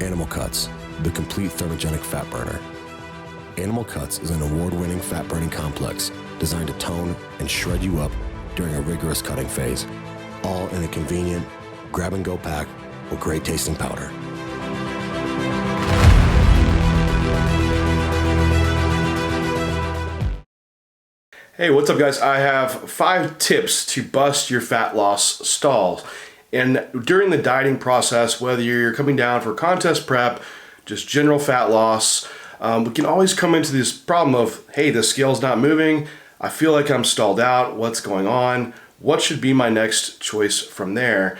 Animal Cuts, the complete thermogenic fat burner. Animal Cuts is an award-winning fat-burning complex designed to tone and shred you up during a rigorous cutting phase, all in a convenient grab-and-go pack with great-tasting powder. Hey, what's up guys? I have 5 tips to bust your fat loss stalls. And during the dieting process, whether you're coming down for contest prep, just general fat loss, we can always come into this problem of, hey, the scale's not moving, I feel like I'm stalled out, what's going on? What should be my next choice from there?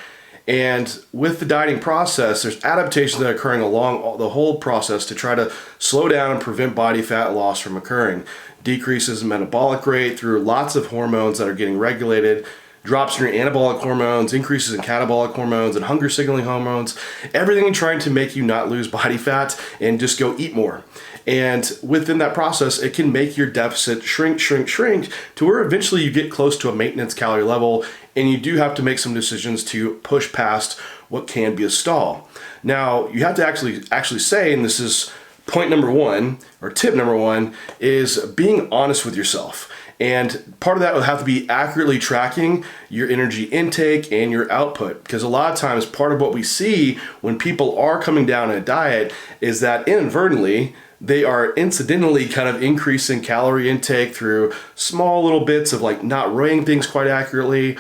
And with the dieting process, there's adaptations that are occurring along the whole process to try to slow down and prevent body fat loss from occurring. Decreases in metabolic rate through lots of hormones that are getting regulated, drops in your anabolic hormones, increases in catabolic hormones and hunger signaling hormones, everything trying to make you not lose body fat and just go eat more. And within that process, it can make your deficit shrink to where eventually you get close to a maintenance calorie level, and you do have to make some decisions to push past what can be a stall. Now, you have to actually say, and this is point number 1, or tip number 1, is being honest with yourself. And part of that will have to be accurately tracking your energy intake and your output, because a lot of times part of what we see when people are coming down a diet is that inadvertently they are incidentally kind of increasing calorie intake through small little bits of like not weighing things quite accurately.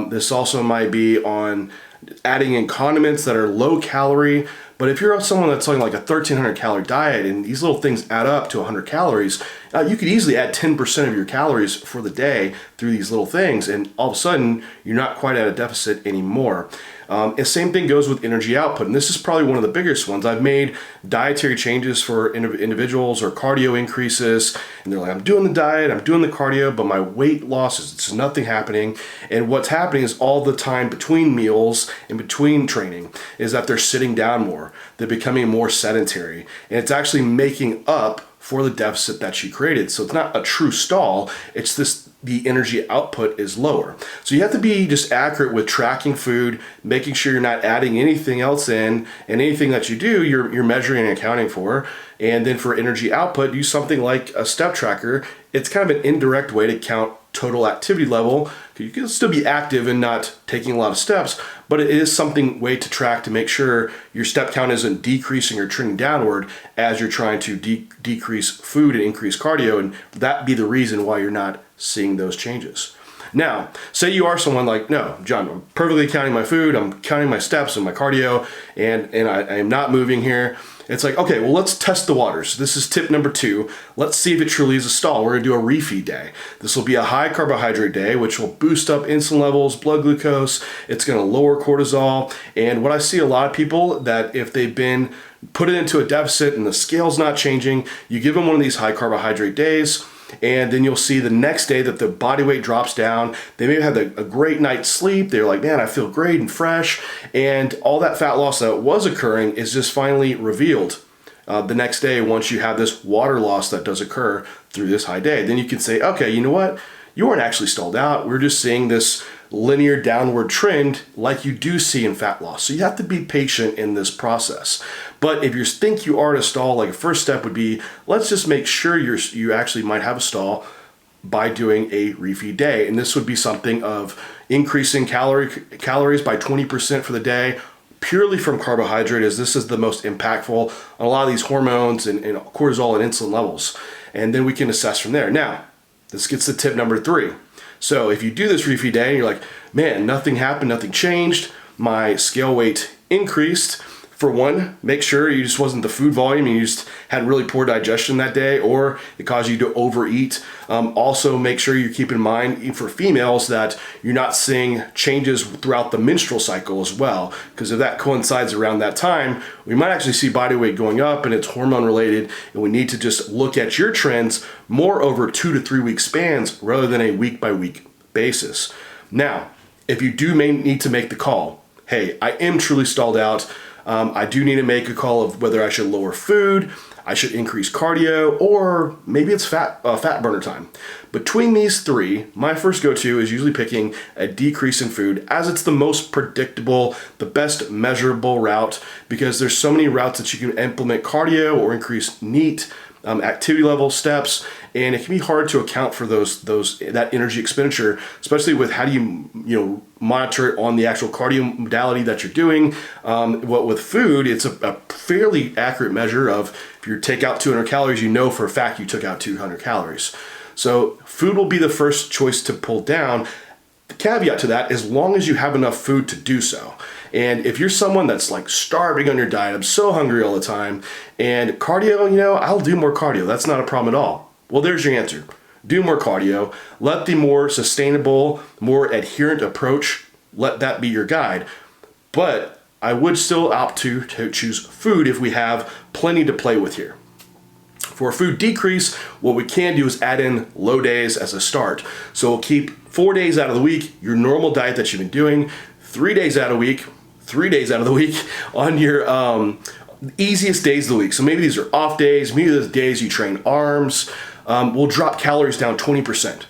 This also might be on adding in condiments that are low calorie. But if you're someone that's on like a 1,300 calorie diet and these little things add up to 100 calories, you could easily add 10% of your calories for the day through these little things, and all of a sudden you're not quite at a deficit anymore. And same thing goes with energy output, and this is probably one of the biggest ones. I've made dietary changes for individuals or cardio increases, and they're like, I'm doing the diet, I'm doing the cardio, but my weight loss is it's nothing happening. And what's happening is all the time between meals and between training is that they're sitting down more. They're becoming more sedentary, and it's actually making up for the deficit that she created. So it's not a true stall, it's the energy output is lower. So you have to be just accurate with tracking food, making sure you're not adding anything else in, and anything that you do, you're measuring and accounting for. And then for energy output, use something like a step tracker. It's kind of an indirect way to count total activity level. You can still be active and not taking a lot of steps, but it is something way to track to make sure your step count isn't decreasing or trending downward as you're trying to decrease food and increase cardio, and that be the reason why you're not seeing those changes. Now, say you are someone like, no, John, I'm perfectly counting my food, I'm counting my steps and my cardio, and I am not moving here. It's like, okay, well, let's test the waters. This is tip number 2. Let's see if it truly is a stall. We're gonna do a REFEED day. This will be a high carbohydrate day, which will boost up insulin levels, blood glucose. It's gonna lower cortisol. And what I see a lot of people that if they've been put it into a deficit and the scale's not changing, you give them one of these high carbohydrate days, and then you'll see the next day that the body weight drops down. They may have had a great night's sleep. They're like, man, I feel great and fresh. And all that fat loss that was occurring is just finally revealed the next day once you have this water loss that does occur through this high day. Then you can say, okay, you know what? You weren't actually stalled out. We're just seeing this linear downward trend like you do see in fat loss. So you have to be patient in this process. But if you think you are at a stall, like a first step would be, let's just make sure you actually might have a stall by doing a REFEED day. And this would be something of increasing calories by 20% for the day, purely from carbohydrate, as this is the most impactful on a lot of these hormones and cortisol and insulin levels. And then we can assess from there. Now, this gets to tip number 3. So if you do this REFEED day and you're like, man, nothing happened, nothing changed, my scale weight increased. For one, make sure you just wasn't the food volume, you just had really poor digestion that day, or it caused you to overeat. Also, make sure you keep in mind, even for females, that you're not seeing changes throughout the menstrual cycle as well, because if that coincides around that time, we might actually see body weight going up and it's hormone related, and we need to just look at your trends more over 2 to 3 week spans rather than a week by week basis. Now, if you do need to make the call, hey, I am truly stalled out, I do need to make a call of whether I should lower food, I should increase cardio, or maybe it's fat burner time. Between these three, my first go-to is usually picking a decrease in food, as it's the most predictable, the best measurable route, because there's so many routes that you can implement cardio or increase NEAT, activity level steps, and it can be hard to account for that energy expenditure, especially with how do you monitor it on the actual cardio modality that you're doing. What with food, it's a fairly accurate measure of if you take out 200 calories, you know for a fact you took out 200 calories. So food will be the first choice to pull down. The caveat to that, as long as you have enough food to do so. And if you're someone that's like starving on your diet, I'm so hungry all the time, and cardio, I'll do more cardio. That's not a problem at all. Well, there's your answer. Do more cardio. Let the more sustainable, more adherent approach, let that be your guide. But I would still opt to choose food if we have plenty to play with here. For a food decrease, what we can do is add in low days as a start. So we'll keep 4 days out of the week, your normal diet that you've been doing, 3 days out of the week on your easiest days of the week. So maybe these are off days, maybe the days you train arms. We'll drop calories down 20%.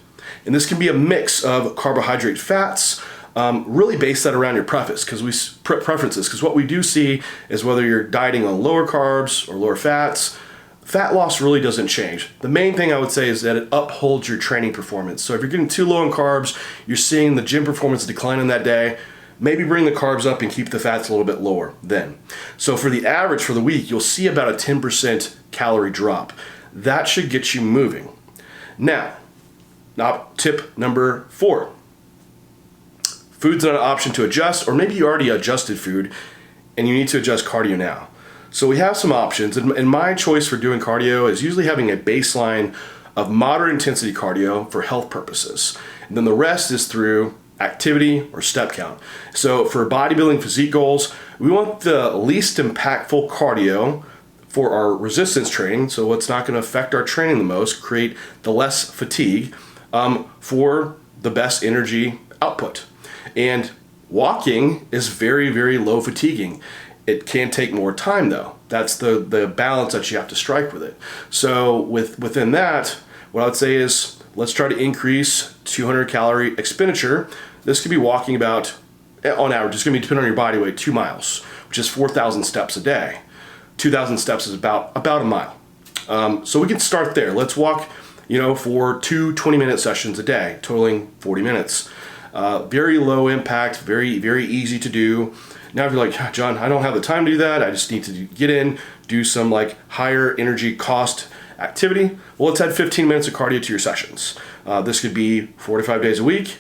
And this can be a mix of carbohydrate fats, really base that around your preferences, because what we do see is whether you're dieting on lower carbs or lower fats, fat loss really doesn't change. The main thing I would say is that it upholds your training performance. So if you're getting too low in carbs, you're seeing the gym performance decline in that day, maybe bring the carbs up and keep the fats a little bit lower then. So for the average for the week, you'll see about a 10% calorie drop. That should get you moving. Now tip number 4. Food's not an option to adjust, or maybe you already adjusted food and you need to adjust cardio now. So we have some options, and my choice for doing cardio is usually having a baseline of moderate intensity cardio for health purposes. And then the rest is through activity or step count. So for bodybuilding physique goals, we want the least impactful cardio for our resistance training, so what's not going to affect our training the most, create the less fatigue, for the best energy output. And walking is very, very low fatiguing. It can take more time though. That's the balance that you have to strike with it. So within that, what I would say is let's try to increase 200 calorie expenditure. This could be walking about, on average, it's going to be depending on your body weight, 2 miles, which is 4,000 steps a day. 2,000 steps is about a mile. So we can start there. Let's walk, for 2 20-minute sessions a day, totaling 40 minutes. Very low impact, very, very easy to do. Now if you're like, John, I don't have the time to do that. I just need to get in, do some like higher energy cost activity. Well, let's add 15 minutes of cardio to your sessions. This could be 4 to 5 days a week,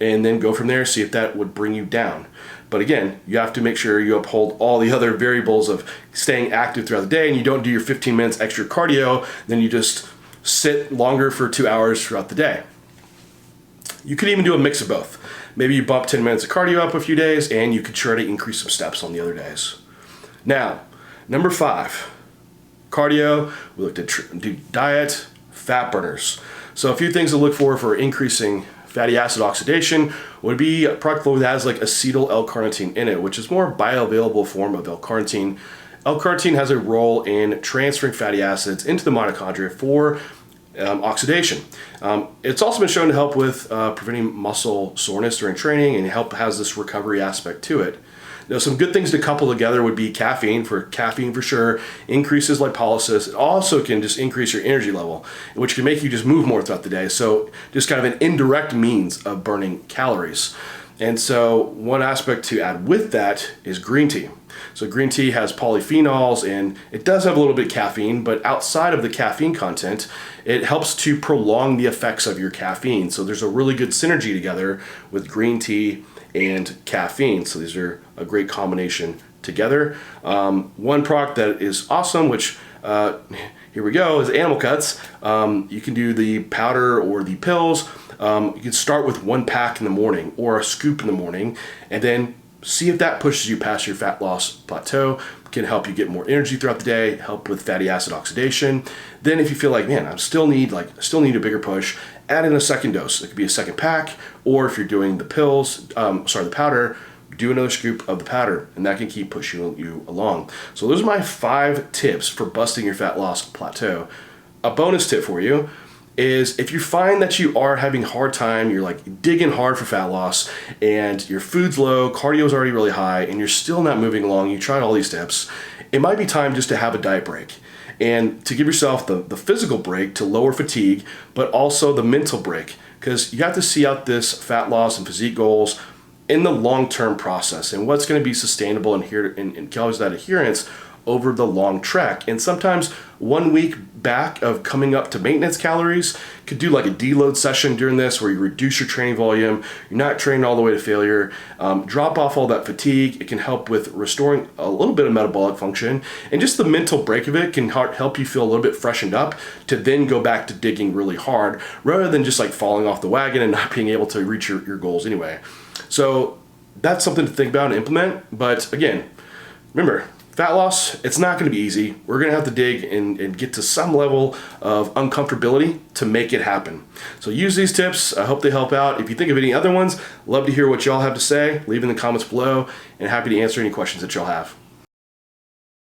and then go from there, see if that would bring you down. But again, you have to make sure you uphold all the other variables of staying active throughout the day, and you don't do your 15 minutes extra cardio, then you just sit longer for 2 hours throughout the day. You could even do a mix of both. Maybe you bump 10 minutes of cardio up a few days, and you could try to increase some steps on the other days. Now, number 5, cardio. We looked at do diet, fat burners. So a few things to look for increasing fatty acid oxidation would be a product that has like acetyl L-carnitine in it, which is more bioavailable form of L-carnitine. L-carnitine has a role in transferring fatty acids into the mitochondria for oxidation. It's also been shown to help with preventing muscle soreness during training, and has this recovery aspect to it. Now, some good things to couple together would be caffeine for sure, increases lipolysis. It also can just increase your energy level, which can make you just move more throughout the day. So just kind of an indirect means of burning calories. And so one aspect to add with that is green tea. So green tea has polyphenols, and it does have a little bit of caffeine, but outside of the caffeine content, it helps to prolong the effects of your caffeine. So there's a really good synergy together with green tea and caffeine. So these are a great combination together. One product that is awesome, which here we go, is animal cuts. You can do the powder or the pills. You can start with 1 pack in the morning or a scoop in the morning, and then see if that pushes you past your fat loss plateau. Can help you get more energy throughout the day, help with fatty acid oxidation. Then if you feel like, man, I still need a bigger push, add in a second dose. It could be a second pack, or if you're doing the pills, the powder, do another scoop of the powder, and that can keep pushing you along. So those are my 5 tips for busting your fat loss plateau. A bonus tip for you is if you find that you are having a hard time, you're like digging hard for fat loss and your food's low, cardio's already really high, and you're still not moving along, you tried all these tips, it might be time just to have a diet break and to give yourself the physical break to lower fatigue, but also the mental break, because you have to see out this fat loss and physique goals in the long-term process and what's going to be sustainable and calories that adherence over the long trek. And sometimes 1 week back of coming up to maintenance calories could do like a deload session during this where you reduce your training volume, you're not training all the way to failure, drop off all that fatigue. It can help with restoring a little bit of metabolic function, and just the mental break of it can help you feel a little bit freshened up to then go back to digging really hard rather than just like falling off the wagon and not being able to reach your goals anyway. So that's something to think about and implement. But again, remember, fat loss, it's not going to be easy. We're going to have to dig and get to some level of uncomfortability to make it happen. So use these tips. I hope they help out. If you think of any other ones, love to hear what y'all have to say. Leave in the comments below, and happy to answer any questions that y'all have.